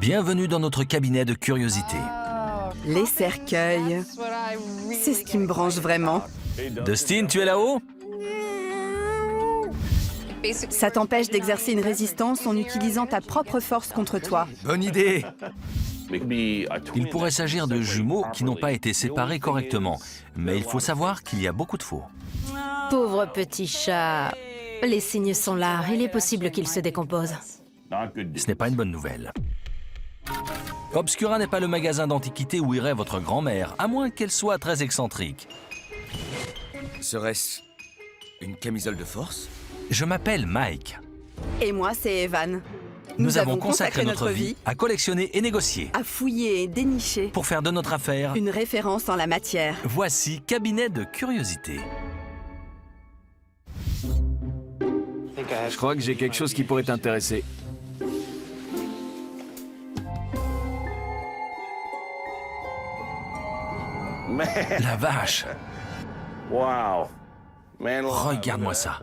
Bienvenue dans notre cabinet de curiosité. Les cercueils, c'est ce qui me branche vraiment. Dustin, tu es là-haut? Ça t'empêche d'exercer une résistance en utilisant ta propre force contre toi. Bonne idée! Il pourrait s'agir de jumeaux qui n'ont pas été séparés correctement, mais il faut savoir qu'il y a beaucoup de faux. Pauvre petit chat. Les signes sont là, il est possible qu'il se décompose. Ce n'est pas une bonne nouvelle. Obscura n'est pas le magasin d'antiquités où irait votre grand-mère, à moins qu'elle soit très excentrique. Serait-ce une camisole de force? Je m'appelle Mike. Et moi, c'est Evan. Nous avons consacré notre vie à collectionner et négocier. À fouiller et dénicher. Pour faire de notre affaire Une référence en la matière. Voici Cabinet de curiosité. Je crois que j'ai quelque chose qui pourrait t'intéresser. La vache! Regarde-moi ça.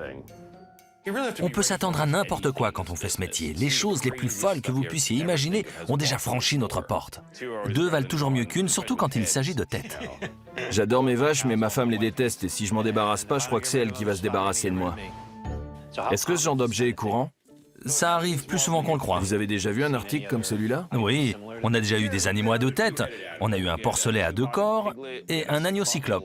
On peut s'attendre à n'importe quoi quand on fait ce métier. Les choses les plus folles que vous puissiez imaginer ont déjà franchi notre porte. Deux valent toujours mieux qu'une, surtout quand il s'agit de têtes. J'adore mes vaches, mais ma femme les déteste, et si je m'en débarrasse pas, je crois que c'est elle qui va se débarrasser de moi. Est-ce que ce genre d'objet est courant? Ça arrive plus souvent qu'on le croit. Vous avez déjà vu un article comme celui-là? Oui, on a déjà eu des animaux à deux têtes, on a eu un porcelet à deux corps et un agneau cyclope.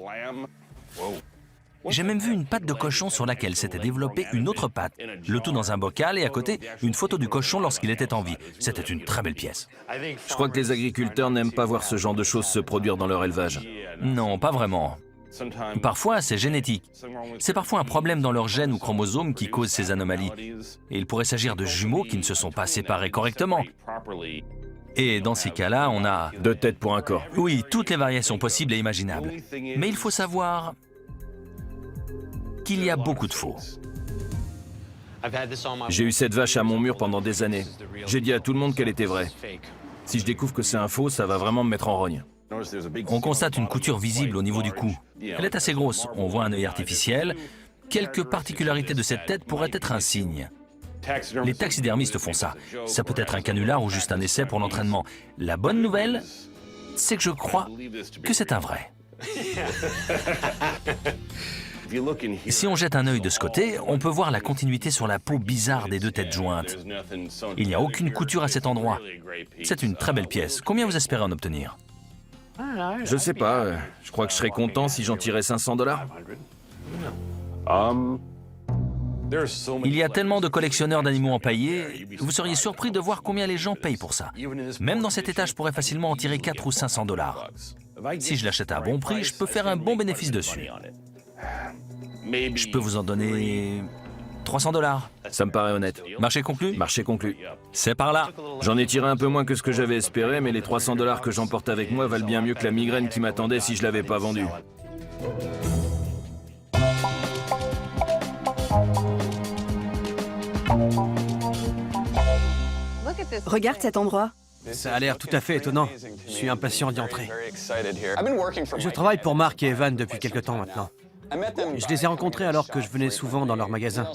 J'ai même vu une patte de cochon sur laquelle s'était développée une autre patte. Le tout dans un bocal et à côté, une photo du cochon lorsqu'il était en vie. C'était une très belle pièce. Je crois que les agriculteurs n'aiment pas voir ce genre de choses se produire dans leur élevage. Non, pas vraiment. Parfois, c'est génétique. C'est parfois un problème dans leurs gènes ou chromosomes qui cause ces anomalies. Et il pourrait s'agir de jumeaux qui ne se sont pas séparés correctement. Et dans ces cas-là, on a... Deux têtes pour un corps. Oui, toutes les variations possibles et imaginables. Mais il faut savoir qu'il y a beaucoup de faux. J'ai eu cette vache à mon mur pendant des années. J'ai dit à tout le monde qu'elle était vraie. Si je découvre que c'est un faux, ça va vraiment me mettre en rogne. On constate une couture visible au niveau du cou. Elle est assez grosse, on voit un œil artificiel. Quelques particularités de cette tête pourraient être un signe. Les taxidermistes font ça. Ça peut être un canular ou juste un essai pour l'entraînement. La bonne nouvelle, c'est que je crois que c'est un vrai. Si on jette un œil de ce côté, on peut voir la continuité sur la peau bizarre des deux têtes jointes. Il n'y a aucune couture à cet endroit. C'est une très belle pièce. Combien vous espérez en obtenir? Je sais pas, je crois que je serais content si j'en tirais 500 $. Il y a tellement de collectionneurs d'animaux empaillés, vous seriez surpris de voir combien les gens payent pour ça. Même dans cet état, je pourrais facilement en tirer 4 ou 500 $. Si je l'achète à un bon prix, je peux faire un bon bénéfice dessus. Je peux vous en donner 300 $. Ça me paraît honnête. Marché conclu? Marché conclu. C'est par là. J'en ai tiré un peu moins que ce que j'avais espéré, mais les 300 $ que j'emporte avec moi valent bien mieux que la migraine qui m'attendait si je l'avais pas vendu. Regarde cet endroit. Ça a l'air tout à fait étonnant. Je suis impatient d'y entrer. Je travaille pour Mark et Evan depuis quelque temps maintenant. Je les ai rencontrés alors que je venais souvent dans leur magasin.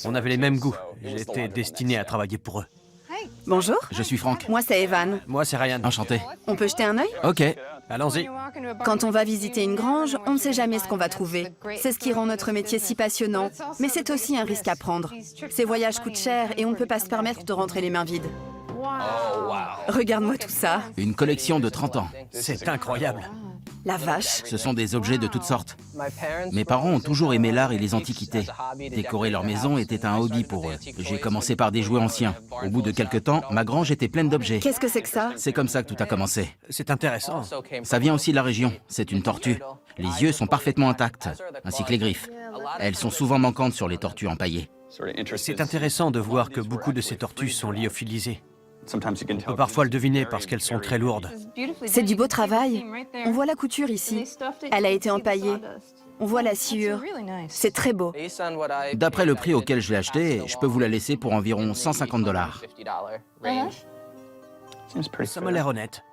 On avait les mêmes goûts. J'étais destiné à travailler pour eux. Bonjour. Je suis Franck. Moi, c'est Evan. Moi, c'est Ryan. Enchanté. On peut jeter un œil? Ok. Allons-y. Quand on va visiter une grange, on ne sait jamais ce qu'on va trouver. C'est ce qui rend notre métier si passionnant, mais c'est aussi un risque à prendre. Ces voyages coûtent cher et on ne peut pas se permettre de rentrer les mains vides. Regarde-moi tout ça. Une collection de 30 ans. C'est incroyable. La vache. Ce sont des objets de toutes sortes. Mes parents ont toujours aimé l'art et les antiquités. Décorer leur maison était un hobby pour eux. J'ai commencé par des jouets anciens. Au bout de quelques temps, ma grange était pleine d'objets. Qu'est-ce que c'est que ça? C'est comme ça que tout a commencé. C'est intéressant. Ça vient aussi de la région. C'est une tortue. Les yeux sont parfaitement intacts, ainsi que les griffes. Elles sont souvent manquantes sur les tortues empaillées. C'est intéressant de voir que beaucoup de ces tortues sont lyophilisées. On peut parfois le deviner parce qu'elles sont très lourdes. C'est du beau travail. On voit la couture ici. Elle a été empaillée. On voit la sciure. C'est très beau. D'après le prix auquel je l'ai acheté, je peux vous la laisser pour environ 150 $. Ça m'a l'air honnête.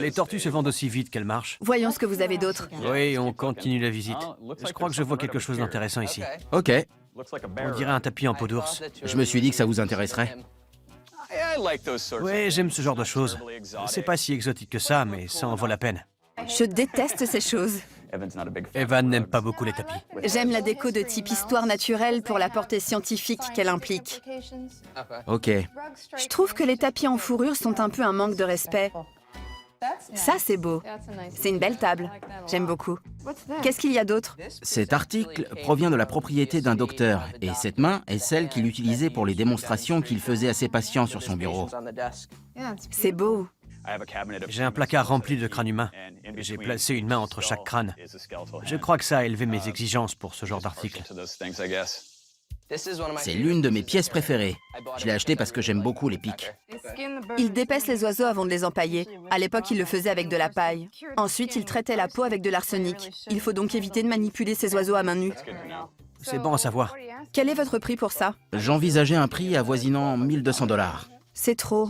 Les tortues se vendent aussi vite qu'elles marchent. Voyons ce que vous avez d'autre. Oui, on continue la visite. Je crois que je vois quelque chose d'intéressant ici. Ok. On dirait un tapis en peau d'ours. Je me suis dit que ça vous intéresserait. Oui, j'aime ce genre de choses. C'est pas si exotique que ça, mais ça en vaut la peine. Je déteste ces choses. Evan n'aime pas beaucoup les tapis. J'aime la déco de type histoire naturelle pour la portée scientifique qu'elle implique. Ok. Je trouve que les tapis en fourrure sont un peu un manque de respect. Ça, c'est beau. C'est une belle table. J'aime beaucoup. Qu'est-ce qu'il y a d'autre? Cet article provient de la propriété d'un docteur, et cette main est celle qu'il utilisait pour les démonstrations qu'il faisait à ses patients sur son bureau. C'est beau. J'ai un placard rempli de crânes humains. J'ai placé une main entre chaque crâne. Je crois que ça a élevé mes exigences pour ce genre d'article. C'est l'une de mes pièces préférées. Je l'ai acheté parce que j'aime beaucoup les pics. Il dépaisse les oiseaux avant de les empailler. À l'époque, il le faisait avec de la paille. Ensuite, il traitait la peau avec de l'arsenic. Il faut donc éviter de manipuler ces oiseaux à main nue. C'est bon à savoir. Quel est votre prix pour ça? J'envisageais un prix avoisinant 1200 $. C'est trop.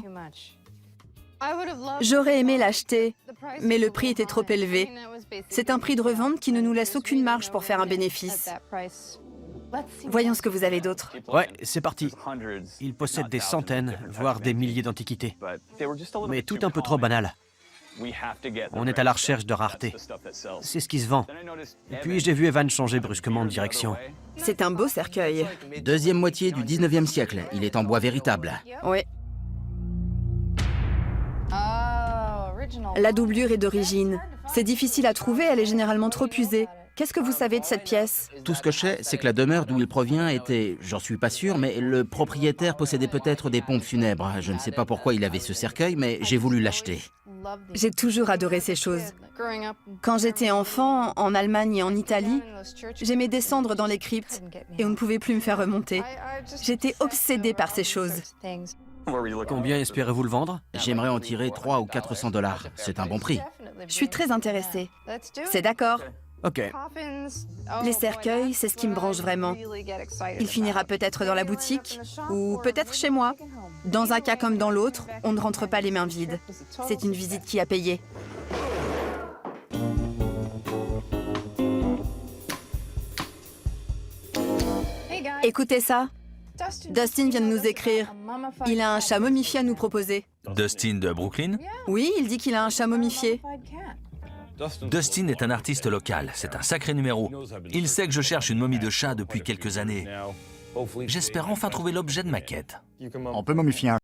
J'aurais aimé l'acheter, mais le prix était trop élevé. C'est un prix de revente qui ne nous laisse aucune marge pour faire un bénéfice. Voyons ce que vous avez d'autre. Ouais, c'est parti. Il possède des centaines, voire des milliers d'antiquités. Mais tout un peu trop banal. On est à la recherche de rareté. C'est ce qui se vend. Et puis j'ai vu Evan changer brusquement de direction. C'est un beau cercueil. Deuxième moitié du 19e siècle. Il est en bois véritable. Oui. La doublure est d'origine. C'est difficile à trouver, elle est généralement trop usée. Qu'est-ce que vous savez de cette pièce? Tout ce que je sais, c'est que la demeure d'où il provient était, j'en suis pas sûr, mais le propriétaire possédait peut-être des pompes funèbres. Je ne sais pas pourquoi il avait ce cercueil, mais j'ai voulu l'acheter. J'ai toujours adoré ces choses. Quand j'étais enfant, en Allemagne et en Italie, j'aimais descendre dans les cryptes et on ne pouvait plus me faire remonter. J'étais obsédée par ces choses. Combien espérez-vous le vendre? J'aimerais en tirer 300 ou 400 $. C'est un bon prix. Je suis très intéressée. C'est d'accord. Ok. Les cercueils, c'est ce qui me branche vraiment. Il finira peut-être dans la boutique ou peut-être chez moi. Dans un cas comme dans l'autre, on ne rentre pas les mains vides. C'est une visite qui a payé. Écoutez ça. Dustin vient de nous écrire. Il a un chat momifié à nous proposer. Dustin de Brooklyn? Oui, il dit qu'il a un chat momifié. Dustin est un artiste local, c'est un sacré numéro. Il sait que je cherche une momie de chat depuis quelques années. J'espère enfin trouver l'objet de ma quête. On peut momifier un